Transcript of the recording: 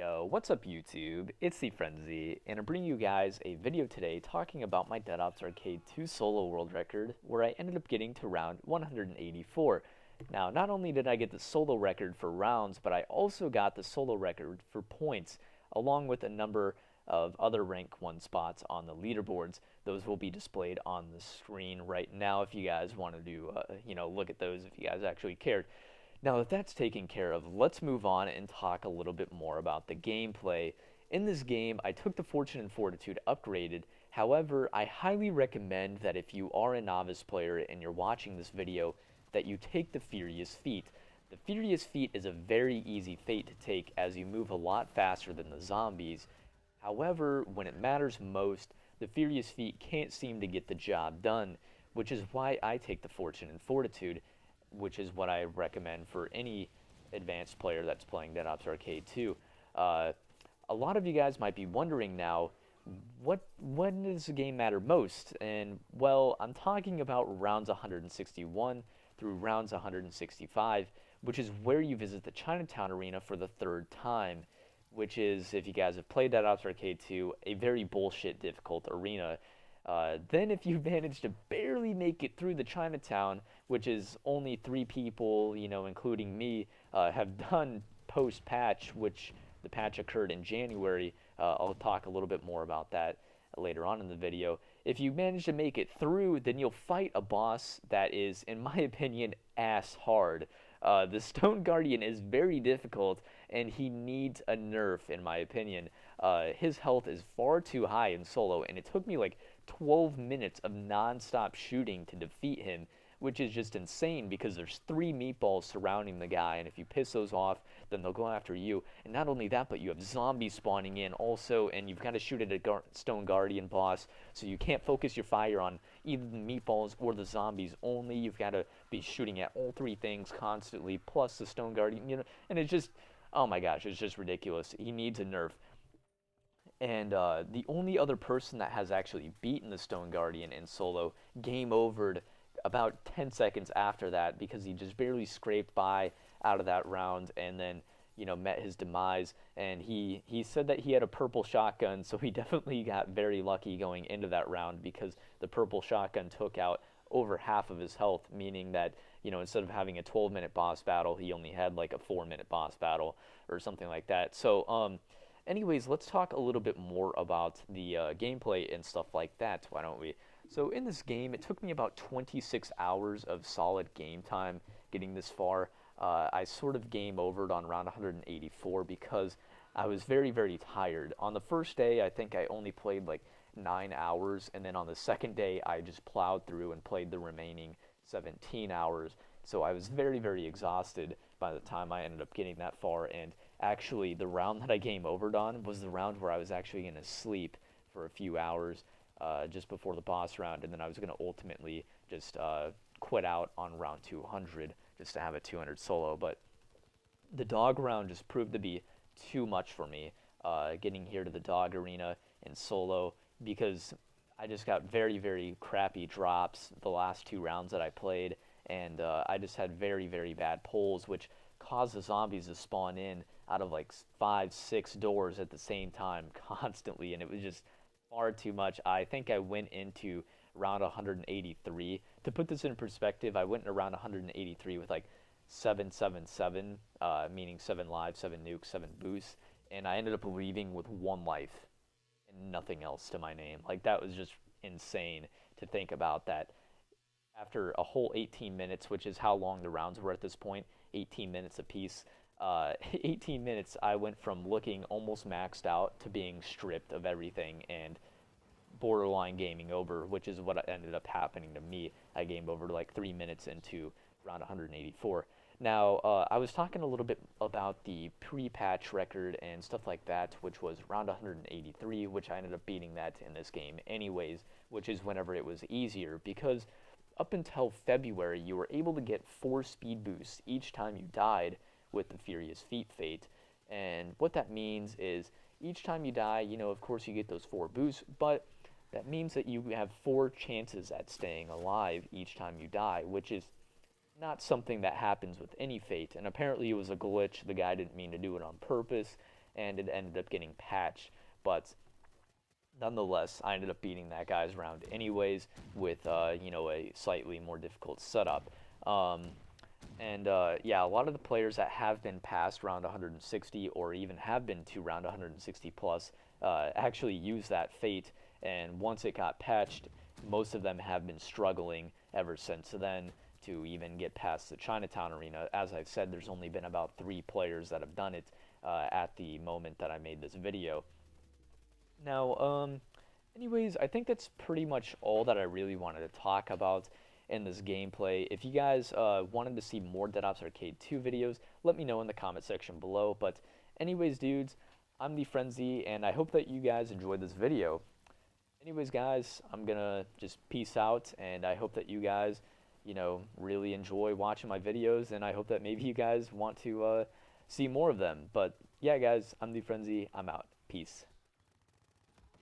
Yo, what's up YouTube? It's the Frenzy, and I'm bringing you guys a video today talking about my Dead Ops Arcade 2 solo world record, where I ended up getting to round 184. Now, not only did I get the solo record for rounds, but I also got the solo record for points, along with a number of other rank 1 spots on the leaderboards. Those will be displayed on the screen right now if you guys want to look at those if you guys actually cared. Now that that's taken care of, let's move on and talk a little bit more about the gameplay. In this game, I took the Fortune and Fortitude upgraded. However, I highly recommend that if you are a novice player and you're watching this video, that you take the Furious Feat. The Furious Feat is a very easy fate to take as you move a lot faster than the zombies. However, when it matters most, the Furious Feat can't seem to get the job done, which is why I take the Fortune and Fortitude, which is what I recommend for any advanced player that's playing Dead Ops Arcade 2. A lot of you guys might be wondering now, when does the game matter most? And well, I'm talking about rounds 161 through rounds 165, which is where you visit the Chinatown arena for the third time, which is, if you guys have played Dead Ops Arcade 2, a very bullshit difficult arena. Then if you manage to barely make it through the Chinatown, which is only 3 people, including me, have done post-patch, which the patch occurred in January. I'll talk a little bit more about that later on in the video. If you manage to make it through, then you'll fight a boss that is, in my opinion, ass hard. The Stone Guardian is very difficult, and he needs a nerf, in my opinion. His health is far too high in solo, and it took me like 12 minutes of non-stop shooting to defeat him, which is just insane because there's 3 meatballs surrounding the guy, and if you piss those off, then they'll go after you. And not only that, but you have zombies spawning in also, and you've got to shoot at a Stone Guardian boss, so you can't focus your fire on either the meatballs or the zombies only. You've got to be shooting at all 3 things constantly, plus the Stone Guardian, and it's just, oh my gosh, it's just ridiculous. He needs a nerf. And the only other person that has actually beaten the Stone Guardian in solo game overed about 10 seconds after that because he just barely scraped by out of that round and then, met his demise. And he said that he had a purple shotgun, so he definitely got very lucky going into that round because the purple shotgun took out over half of his health, meaning that, instead of having a 12-minute boss battle, he only had like a 4-minute boss battle or something like that. So, anyways, let's talk a little bit more about the gameplay and stuff like that, why don't we? So in this game, it took me about 26 hours of solid game time getting this far. I sort of game overed on round 184 because I was very, very tired. On the first day, I think I only played like 9 hours, and then on the second day, I just plowed through and played the remaining 17 hours. So I was very, very exhausted by the time I ended up getting that far, and actually the round that I game overed on was the round where I was actually going to sleep for a few hours just before the boss round, and then I was going to ultimately just quit out on round 200 just to have a 200 solo. But the dog round just proved to be too much for me, getting here to the dog arena in solo, because I just got very, very crappy drops the last 2 rounds that I played, and I just had very, very bad pulls, which caused the zombies to spawn in out of like 5, 6 doors at the same time constantly, and it was just far too much. I think I went into round 183. To put this in perspective, I went into round 183 with like 777, meaning 7 lives, 7 nukes, 7 boosts, and I ended up leaving with 1 life and nothing else to my name. Like, that was just insane to think about, that after a whole 18 minutes, which is how long the rounds were at this point, 18 minutes apiece, 18 minutes, I went from looking almost maxed out to being stripped of everything and borderline gaming over, which is what ended up happening to me. I gamed over like 3 minutes into round 184. Now, I was talking a little bit about the pre-patch record and stuff like that, which was round 183, which I ended up beating that in this game anyways, which is whenever it was easier, because up until February, you were able to get 4 speed boosts each time you died with the Furious Feat fate. And what that means is each time you die, of course you get those 4 boosts, but that means that you have 4 chances at staying alive each time you die, which is not something that happens with any fate. And apparently it was a glitch. The guy didn't mean to do it on purpose, and it ended up getting patched. But nonetheless, I ended up beating that guy's round anyways with a slightly more difficult setup. Um, and yeah, a lot of the players that have been past round 160 or even have been to round 160 plus actually use that fate. And once it got patched, most of them have been struggling ever since then to even get past the Chinatown arena. As I've said, there's only been about 3 players that have done it at the moment that I made this video. Now, anyways, I think that's pretty much all that I really wanted to talk about in this gameplay. If you guys wanted to see more Dead Ops Arcade 2 videos, let me know in the comment section below. But anyways, dudes, I'm the Frenzy, and I hope that you guys enjoyed this video. Anyways, guys, I'm gonna just peace out, and I hope that you guys, really enjoy watching my videos, and I hope that maybe you guys want to see more of them. But yeah, guys, I'm the Frenzy. I'm out. Peace.